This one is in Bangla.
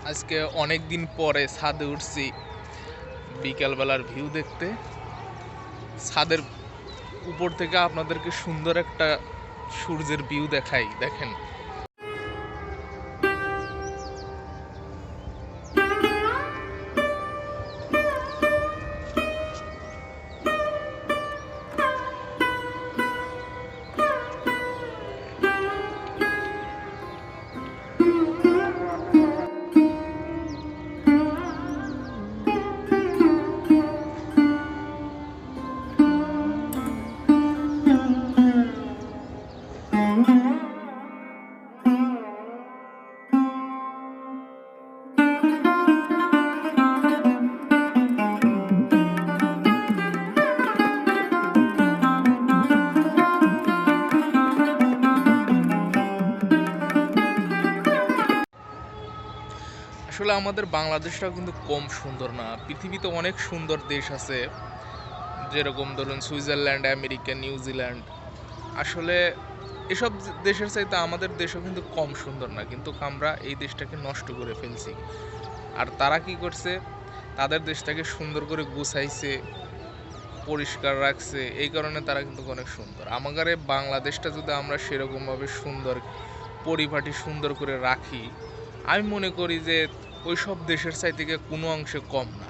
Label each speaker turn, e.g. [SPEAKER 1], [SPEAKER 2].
[SPEAKER 1] আজকে অনেক দিন পরে ছাদে উঠছি বিকালবেলার ভিউ দেখতে। ছাদের উপর থেকে আপনাদেরকে সুন্দর একটা সূর্যের ভিউ দেখাই, দেখেন। আসলে আমাদের বাংলাদেশটা কিন্তু কম সুন্দর না, পৃথিবীতে অনেক সুন্দর দেশ আছে, যেরকম ধরুন সুইজারল্যান্ড, আমেরিকা, নিউজিল্যান্ড। আসলে এসব দেশের চাইতে আমাদের দেশও কিন্তু কম সুন্দর না, কিন্তু আমরা এই দেশটাকে নষ্ট করে ফেলছি। আর তারা কি করছে, তাদের দেশটাকে সুন্দর করে গুছাইছে, পরিষ্কার রাখছে, এই কারণে তারা কিন্তু অনেক সুন্দর। আমাদের বাংলাদেশটা যদি আমরা সেরকমভাবে সুন্দর পরিপাটি সুন্দর করে রাখি, আমি মনে করি যে ওই সব দেশের চাইতে কোনো অংশে কম না।